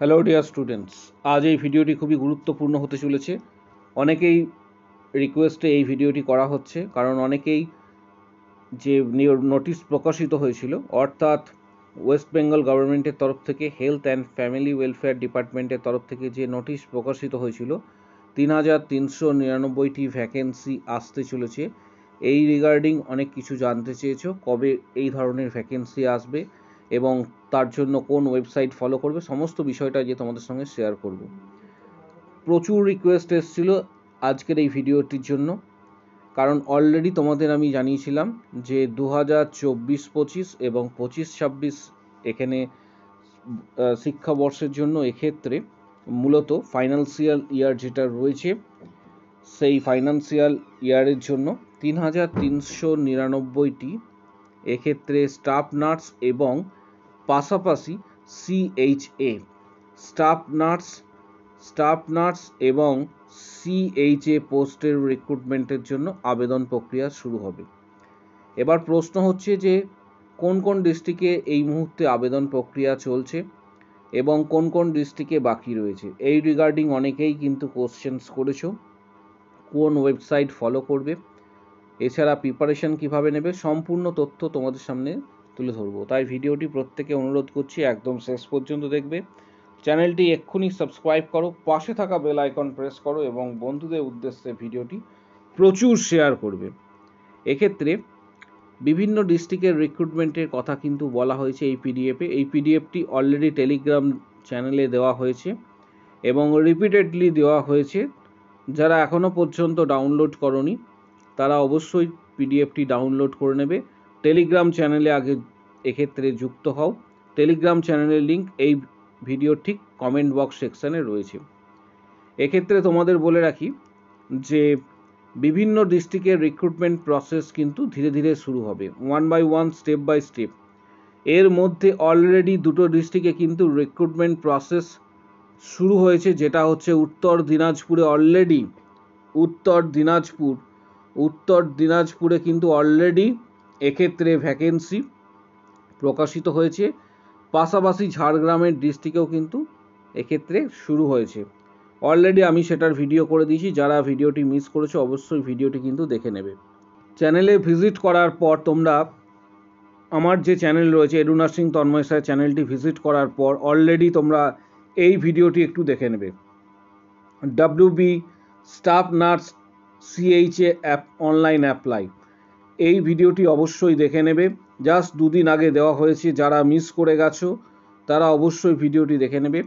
Hello dear students, আজ এই ভিডিওটি খুবই গুরুত্বপূর্ণ হতে চলেছে। অনেকেই রিকোয়েস্টে এই ভিডিওটি করা হচ্ছে, কারণ অনেকেই যে নোটিশ প্রকাশিত হয়েছিল, অর্থাৎ ওয়েস্ট বেঙ্গল গভর্নমেন্টের তরফ থেকে হেলথ অ্যান্ড ফ্যামিলি ওয়েলফেয়ার ডিপার্টমেন্টের তরফ থেকে যে নোটিশ প্রকাশিত হয়েছিল 3,399টি ভ্যাকেন্সি আসতে চলেছে। এই রিগার্ডিং অনেক কিছু জানতে চেয়েছো, কবে এই ধরনের ভ্যাকেন্সি আসবে এবং তার জন্য কোন ওয়েবসাইট ফলো করবে, সমস্ত বিষয়টা যে তোমাদের সঙ্গে শেয়ার করব। প্রচুর রিকোয়েস্ট এসেছিল আজকের এই ভিডিওটির জন্য, কারণ অলরেডি তোমাদের আমি জানিয়েছিলাম যে 2024-25 এবং 25-26 এখানে শিক্ষাবর্ষের জন্য এক্ষেত্রে মূলত ফাইন্যান্সিয়াল ইয়ার যেটা রয়েছে, সেই ফাইন্যান্সিয়াল ইয়ারের জন্য 3,399টি এক্ষেত্রে স্টাফ নার্স এবং পাশাপাশি সিএইচএ স্টাফ নার্স এবং সিএইচএ পোস্টের রিক্রুটমেন্টের জন্য আবেদন প্রক্রিয়া শুরু হবে। এবার প্রশ্ন হচ্ছে যে কোন কোন ডিস্ট্রিক্টে এই মুহূর্তে আবেদন প্রক্রিয়া চলছে এবং কোন কোন ডিস্ট্রিক্টে বাকি রয়েছে। এই রিগার্ডিং অনেকেই কিন্তু কোশ্চেন্স করেছো, কোন ওয়েবসাইট ফলো করবে, এছাড়া প্রিপারেশন কিভাবে নেবে, সম্পূর্ণ তথ্য তোমাদের সামনে তুলে ধরবো। তাই ভিডিওটি প্রত্যেকে অনুরোধ করছি একদম শেষ পর্যন্ত দেখবে। চ্যানেলটি এক্ষুনি সাবস্ক্রাইব করো, পাশে থাকা বেল আইকন প্রেস করো এবং বন্ধুদের উদ্দেশ্যে ভিডিওটি প্রচুর শেয়ার করবে। এক্ষেত্রে বিভিন্ন ডিস্ট্রিক্টের রিক্রুটমেন্টের কথা কিন্তু বলা হয়েছে এই পিডিএফে। এই পিডিএফটি অলরেডি টেলিগ্রাম চ্যানেলে দেওয়া হয়েছে এবং রিপিটেডলি দেওয়া হয়েছে। যারা এখনও পর্যন্ত ডাউনলোড করনি তারা অবশ্যই পিডিএফটি ডাউনলোড করে নেবে। টেলিগ্রাম চ্যানেলে আগে এক্ষেত্রে যুক্ত হও। টেলিগ্রাম চ্যানেলের লিঙ্ক এই ভিডিওর ঠিক কমেন্ট বক্স সেকশানে রয়েছে। এক্ষেত্রে তোমাদের বলে রাখি যে বিভিন্ন ডিস্ট্রিক্টের রিক্রুটমেন্ট প্রসেস কিন্তু ধীরে ধীরে শুরু হবে, one by one, step by step. এর মধ্যে অলরেডি দুটো ডিস্ট্রিক্টে কিন্তু রিক্রুটমেন্ট প্রসেস শুরু হয়েছে, যেটা হচ্ছে উত্তর দিনাজপুরে। অলরেডি উত্তর দিনাজপুরে কিন্তু অলরেডি এক্ষেত্রে ভ্যাকেন্সি প্রকাশিত হয়েছে। পাশাপাশি ঝাড়গ্রামের ডিস্ট্রিক্টেও কিন্তু এক্ষেত্রে শুরু হয়েছে। অলরেডি আমি সেটার ভিডিও করে দিয়েছি, যারা ভিডিওটি মিস করেছো অবশ্যই ভিডিওটি কিন্তু দেখে নেবে। চ্যানেলে ভিজিট করার পর তোমরা আমার যে চ্যানেল রয়েছে এডু নার্সিং তন্ময় স্যার, চ্যানেলটি ভিজিট করার পর অলরেডি তোমরা এই ভিডিওটি একটু দেখে নেবে। WB staff nurse CHA app online apply, এই ভিডিওটি অবশ্যই দেখে নেবে। জাস্ট দুদিন আগে দেওয়া হয়েছে, যারা মিস করে গেছো তারা অবশ্যই ভিডিওটি দেখে নেবে।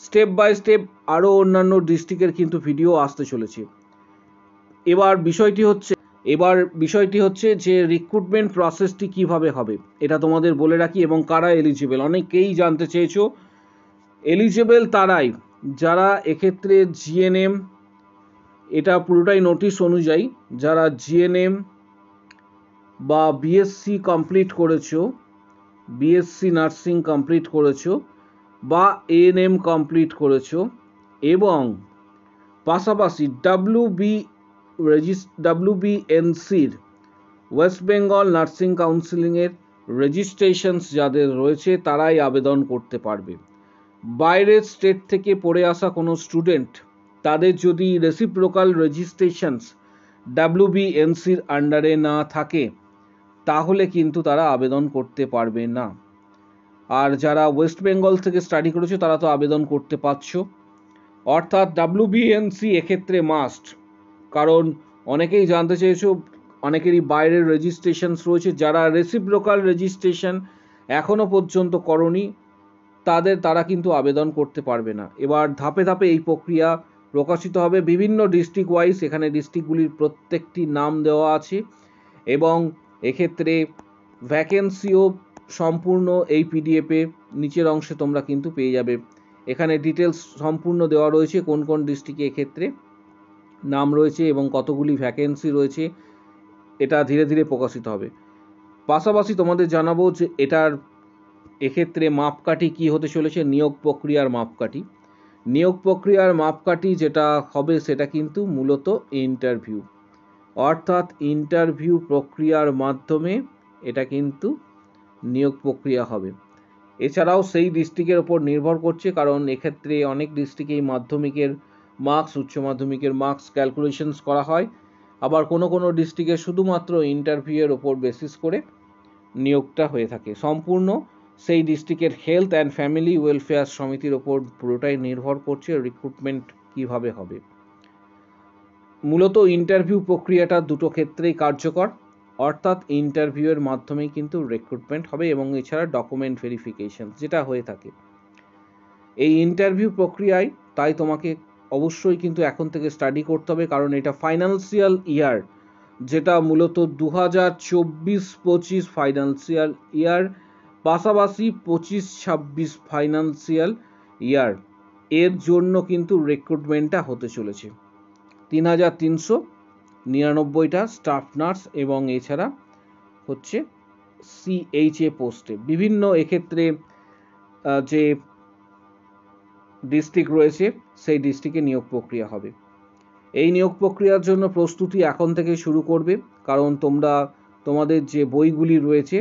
স্টেপ বাই স্টেপ আরও অন্যান্য ডিস্ট্রিক্টের কিন্তু ভিডিও আসতে চলেছে। এবার বিষয়টি হচ্ছে যে রিক্রুটমেন্ট প্রসেসটি কিভাবে হবে এটা তোমাদের বলে রাখি, এবং কারা এলিজিবল। অনেকেই জানতে চেয়েছো। এলিজিবল তারাই যারা এক্ষেত্রে জিএনএম, এটা পুরোটাই নোটিশ অনুযায়ী, যারা জিএনএম বা বিএসসি কমপ্লিট করেছো, বিএসসি নার্সিং কমপ্লিট করেছো বা এএনএম কমপ্লিট করেছো এবং পাশাপাশি WBNCর ওয়েস্ট বেঙ্গল নার্সিং কাউন্সিলিংয়ের রেজিস্ট্রেশনস যাদের রয়েছে তারাই আবেদন করতে পারবে। বাইরের স্টেট থেকে পড়ে আসা কোনো স্টুডেন্ট, তাদের যদি রেসিপ্রোকাল রেজিস্ট্রেশনস WBNCর আন্ডারে না থাকে তাহলে কিন্তু তারা আবেদন করতে পারবে না। আর যারা ওয়েস্ট বেঙ্গল থেকে স্টাডি করেছো তারা তো আবেদন করতে পারছো, অর্থাৎ WBNC এক্ষেত্রে মাস্ট। কারণ অনেকেই জানতে চেয়েছো, অনেকেরই বাইরের রেজিস্ট্রেশনস রয়েছে, যারা রেসিপ্রোকাল রেজিস্ট্রেশন এখনও পর্যন্ত করনি তারা কিন্তু আবেদন করতে পারবে না। এবার ধাপে ধাপে এই প্রক্রিয়া প্রকাশিত হবে বিভিন্ন ডিস্ট্রিক্ট ওয়াইজ। এখানে ডিস্ট্রিক্টগুলির প্রত্যেকটি নাম দেওয়া আছে এবং এক্ষেত্রে ভ্যাকেন্সিও সম্পূর্ণ এই পিডিএফে নিচের অংশে তোমরা কিন্তু পেয়ে যাবে। এখানে ডিটেলস সম্পূর্ণ দেওয়া রয়েছে, কোন কোন ডিস্ট্রিক্টে এক্ষেত্রে নাম রয়েছে এবং কতগুলি ভ্যাকেন্সি রয়েছে। এটা ধীরে ধীরে প্রকাশিত হবে। পাশাপাশি তোমাদের জানাবো যে এটার এক্ষেত্রে মাপকাঠি কি হতে চলেছে। নিয়োগ প্রক্রিয়ার মাপকাঠি যেটা হবে সেটা কিন্তু মূলত ইন্টারভিউ, অর্থাৎ ইন্টারভিউ প্রক্রিয়ার মাধ্যমে এটা কিন্তু নিয়োগ প্রক্রিয়া হবে। এছাড়াও সেই ডিস্ট্রিক্টের ওপর নির্ভর করছে, কারণ এক্ষেত্রে অনেক ডিস্ট্রিক্টেই মাধ্যমিকের মার্কস, উচ্চ মাধ্যমিকের মার্কস ক্যালকুলেশনস করা হয়। আবার কোনো কোনো ডিস্ট্রিক্টে শুধুমাত্র ইন্টারভিউয়ের ওপর বেসিস করে নিয়োগটা হয়ে থাকে। সম্পূর্ণ সেই ডিস্ট্রিক্টের হেলথ অ্যান্ড ফ্যামিলি ওয়েলফেয়ার সমিতির ওপর পুরোটাই নির্ভর করছে রিক্রুটমেন্ট কিভাবে হবে। মূলত ইন্টারভিউ প্রক্রিয়াটা দুটো ক্ষেত্রেই কার্যকর, অর্থাৎ ইন্টারভিউয়ের মাধ্যমেই কিন্তু রিক্রুটমেন্ট হবে এবং এছাড়া ডকুমেন্ট ভেরিফিকেশন যেটা হয়ে থাকে। এই ইন্টারভিউ প্রক্রিয়ায় তাই তোমাকে অবশ্যই কিন্তু এখন থেকে স্টাডি করতে হবে, কারণ এটা ফাইন্যান্সিয়াল ইয়ার, যেটা মূলত 2024-25 ফাইন্যান্সিয়াল ইয়ার, পাশাপাশি 25-26 ফাইন্যান্সিয়াল ইয়ার এর জন্য কিন্তু রিক্রুটমেন্টটা হতে চলেছে। 3399টা স্টাফ নার্স এবং এছাড়া হচ্ছে CHA পোস্টে বিভিন্ন এক্ষেত্রে যে ডিস্ট্রিক্ট রয়েছে সেই ডিস্ট্রিক্টে নিয়োগ প্রক্রিয়া হবে। এই নিয়োগ প্রক্রিয়ার জন্য প্রস্তুতি এখন থেকে শুরু করবে, কারণ তোমাদের যে বইগুলি রয়েছে,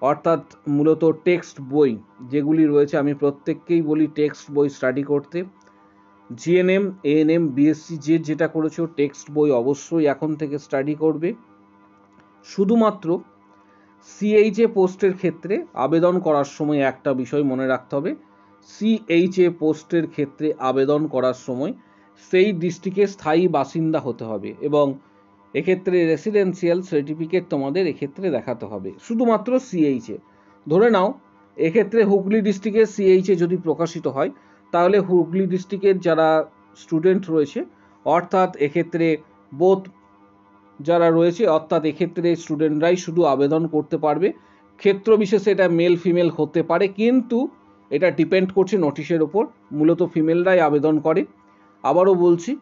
অর্থাৎ মূলত টেক্সট বই যেগুলি রয়েছে, আমি প্রত্যেককেই বলি টেক্সট বই স্টাডি করতে। জিএনএম, এএনএম, বিএসসি যেটা করেছো টেক্সট বই অবশ্যই এখন থেকে স্টাডি করবে। শুধুমাত্র CHA পোস্টের ক্ষেত্রে আবেদন করার সময় একটা বিষয় মনে রাখতে হবে, CHA পোস্টের ক্ষেত্রে আবেদন করার সময় সেই ডিস্ট্রিক্টের স্থায়ী বাসিন্দা হতে হবে এবং এক্ষেত্রে রেসিডেন্সিয়াল সার্টিফিকেট তোমাদের এক্ষেত্রে দেখাতে হবে। শুধুমাত্র CHA, ধরে নাও এক্ষেত্রে হুগলি ডিস্ট্রিক্টের CHA যদি প্রকাশিত হয়, তাহলে হুগলি ডিস্ট্রিক্টের যারা স্টুডেন্ট রয়েছে, অর্থাৎ এক্ষেত্রে বোথ যারা রয়েছে, অর্থাৎ এক্ষেত্রে স্টুডেন্টরাই শুধু আবেদন করতে পারবে। ক্ষেত্র বিশেষে এটা মেল ফিমেল হতে পারে, কিন্তু এটা ডিপেন্ড করছে নোটিশের ওপর। মূলত ফিমেলরাই আবেদন করে। আবারও বলছি,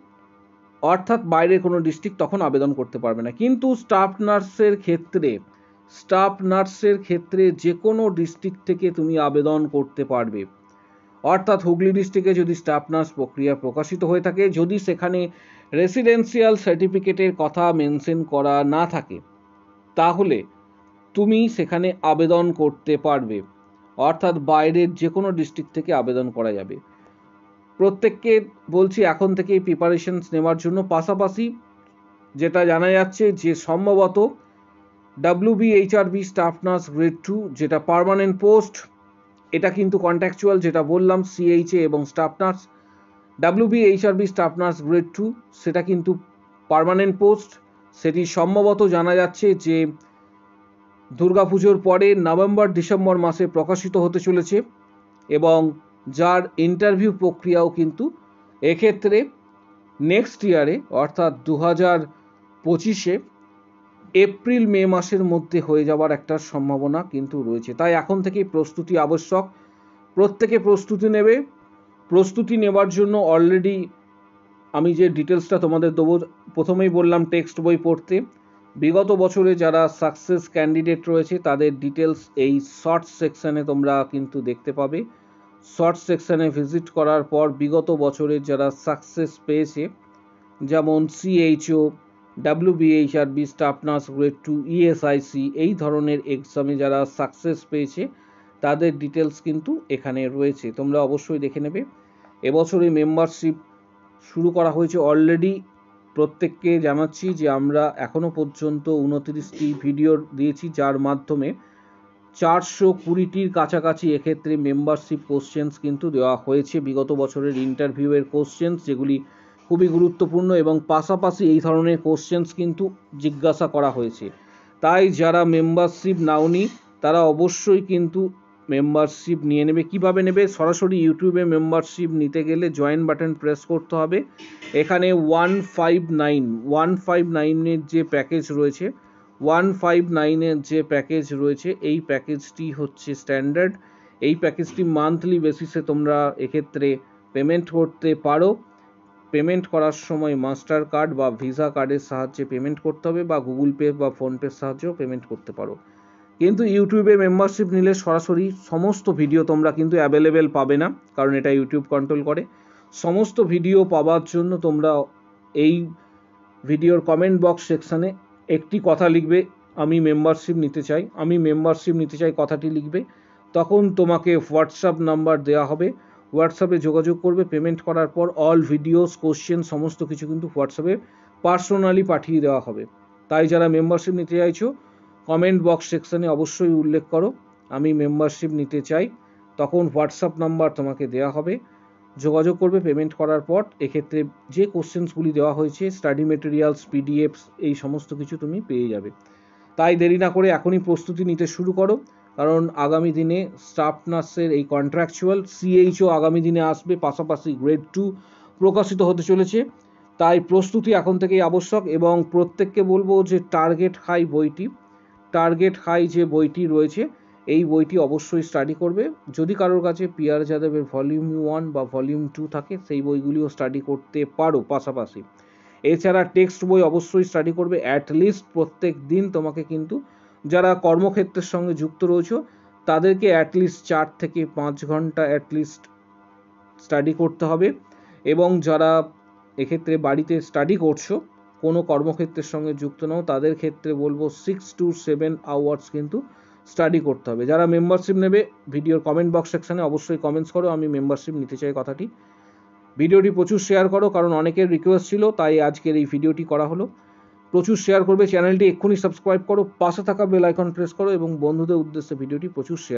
অর্থাৎ বাইরের কোনো ডিস্ট্রিক্ট তখন আবেদন করতে পারবে না। কিন্তু স্টাফ নার্সের ক্ষেত্রে যে কোনো ডিস্ট্রিক্ট থেকে তুমি আবেদন করতে পারবে। অর্থাৎ হুগলি ডিস্ট্রিক্টে যদি স্টাফ নার্স প্রক্রিয়া প্রকাশিত হয়ে থাকে, যদি সেখানে রেসিডেন্সিয়াল সার্টিফিকেটের কথা মেনশন করা না থাকে, তাহলে তুমি সেখানে আবেদন করতে পারবে। অর্থাৎ বাইরের যে কোনো ডিস্ট্রিক্ট থেকে আবেদন করা যাবে। প্রত্যেককে বলছি এখন থেকেই প্রিপারেশনস নেওয়ার জন্য। পাশাপাশি যেটা জানা যাচ্ছে যে সম্ভবত WBHRB স্টাফ নার্স গ্রেড 2 যেটা পার্মানেন্ট পোস্ট, এটা কিন্তু কন্ট্রাকচুয়াল, যেটা বললাম CHA এবং staff nurse. WBHRB staff nurse grade 2 সেটা কিন্তু পার্মানেন্ট পোস্ট। সেটি সম্ভবত জানা যাচ্ছে যে দুর্গাপুজোর পরে নভেম্বর-ডিসেম্বর মাসে প্রকাশিত হতে চলেছে এবং যার ইন্টারভিউ প্রক্রিয়াও কিন্তু এক্ষেত্রে নেক্সট ইয়ারে, অর্থাৎ 2025-এ এপ্রিল মে মাসের মধ্যে হয়ে যাওয়ার একটা সম্ভাবনা কিন্তু রয়েছে। তাই এখন থেকেই প্রস্তুতি আবশ্যক। প্রত্যেকে প্রস্তুতি নেবে। প্রস্তুতি নেওয়ার জন্য অলরেডি আমি যে ডিটেলসটা তোমাদের দেবো, প্রথমেই বললাম টেক্সট বই পড়তে। বিগত বছরে যারা সাকসেস ক্যান্ডিডেট রয়েছে তাদের ডিটেলস এই শর্টস সেকশানে তোমরা কিন্তু দেখতে পাবে। শর্টস সেকশানে ভিজিট করার পর বিগত বছরের যারা সাকসেস পেয়েছে, যেমন CHO, WBHRB staff nurse grade 2, ESIC এই ধরনের এক্সামে যারা সাকসেস পেয়েছে তাদের ডিটেলস কিন্তু এখানে রয়েছে, তোমরা অবশ্যই দেখে নেবে। এবছরে মেম্বারশিপ শুরু করা হয়েছে অলরেডি। প্রত্যেককে জানাচ্ছি যে আমরা এখনো পর্যন্ত 29টি ভিডিও দিয়েছি, যার মাধ্যমে 420টির কাছাকাছি এক্ষেত্রে মেম্বারশিপ কোশ্চেন্স কিন্তু দেওয়া হয়েছে। বিগত বছরের ইন্টারভিউয়ের কোশ্চেন্স যেগুলি খুবই গুরুত্বপূর্ণ এবং পাশাপাশি এই ধরনের কোশ্চেন্স কিন্তু জিজ্ঞাসা করা হয়েছে। তাই যারা মেম্বারশিপ নাওনি তারা অবশ্যই কিন্তু মেম্বারশিপ নিয়ে নেবে। কিভাবে নেবে? সরাসরি ইউটিউবে মেম্বারশিপ নিতে গেলে জয়েন বাটন প্রেস করতে হবে। এখানে 159-এর যে প্যাকেজ রয়েছে, 159-এর যে প্যাকেজ রয়েছে, এই প্যাকেজটি হচ্ছে স্ট্যান্ডার্ড। এই প্যাকেজটি মান্থলি বেসিসে তোমরা এক্ষেত্রে পেমেন্ট করতে পারো। পেমেন্ট করার সময় মাস্টার কার্ড বা ভিসা কার্ডের সাহায্যে পেমেন্ট করতে হবে, বা গুগল পে বা ফোনপের সাহায্যেও পেমেন্ট করতে পারো। কিন্তু ইউটিউবে মেম্বারশিপ নিলে সরাসরি সমস্ত ভিডিও তোমরা কিন্তু অ্যাভেলেবেল পাবে না, কারণ এটা ইউটিউব কন্ট্রোল করে। সমস্ত ভিডিও পাওয়ার জন্য তোমরা এই ভিডিওর কমেন্ট বক্স সেকশানে একটি কথা লিখবে, আমি মেম্বারশিপ নিতে চাই, আমি মেম্বারশিপ নিতে চাই কথাটি লিখবে। তখন তোমাকে হোয়াটসঅ্যাপ নাম্বার দেওয়া হবে, হোয়াটসঅ্যাপে যোগাযোগ করবে। পেমেন্ট করার পর অল ভিডিওস, কোশ্চেন সমস্ত কিছু কিন্তু হোয়াটসঅ্যাপে পার্সোনালি পাঠিয়ে দেওয়া হবে। তাই যারা মেম্বারশিপ নিতে চাইছো কমেন্ট বক্স সেকশনে অবশ্যই উল্লেখ করো আমি মেম্বারশিপ নিতে চাই, তখন হোয়াটসঅ্যাপ নাম্বার তোমাকে দেওয়া হবে, যোগাযোগ করবে। পেমেন্ট করার পর এক্ষেত্রে যে কোশ্চেন্সগুলি দেওয়া হয়েছে, স্টাডি মেটেরিয়ালস, পিডিএফস, এই সমস্ত কিছু তুমি পেয়ে যাবে। তাই দেরি না করে এখনই প্রস্তুতি নিতে শুরু করো, কারণ আগামী দিনে স্টাফ নার্সের এই কন্ট্রাকচুয়াল সিএইচও আগামী দিনে আসবে, পাশাপাশি গ্রেড 2 প্রকাশিত হতে চলেছে। তাই প্রস্তুতি এখন থেকেই আবশ্যক। এবং প্রত্যেককে বলবো যে টার্গেট হাই যে বইটি রয়েছে এই বইটি অবশ্যই স্টাডি করবে। যদি কারোর কাছে পিয়ার যাদবের ভলিউম 1 বা ভলিউম 2 থাকে সেই বইগুলিও স্টাডি করতে পারো পাশাপাশি। এছাড়া টেক্সট বই অবশ্যই স্টাডি করবে। অ্যাটলিস্ট প্রত্যেক দিন তোমাকে কিন্তু যারা কর্মক্ষেত্রের সঙ্গে যুক্ত রয়েছে তাদেরকে অ্যাটলিস্ট 4 থেকে 5 ঘন্টা অ্যাটলিস্ট স্টাডি করতে হবে। এবং যারা এক্ষেত্রে বাড়িতে স্টাডি করছো, কোনো কর্মক্ষেত্রের সঙ্গে যুক্ত নও, তাদের ক্ষেত্রে বলবো 6 to 7 আওয়ার্স কিন্তু স্টাডি করতে হবে। যারা মেম্বারশিপ নেবে ভিডিওর কমেন্ট বক্স সেকশনে অবশ্যই কমেন্টস করো আমি মেম্বারশিপ নিতে চাই কথাটি। ভিডিওটি প্রচুর শেয়ার করো, কারণ অনেকের রিকোয়েস্ট ছিল তাই আজকের এই ভিডিওটি করা হলো। প্রচুর শেয়ার করবে, চ্যানেলটি এক্ষুনি সাবস্ক্রাইব করো, পাশে থাকা বেল আইকন প্রেস করো এবং বন্ধুদের উদ্দেশ্যে ভিডিওটি প্রচুর শেয়ার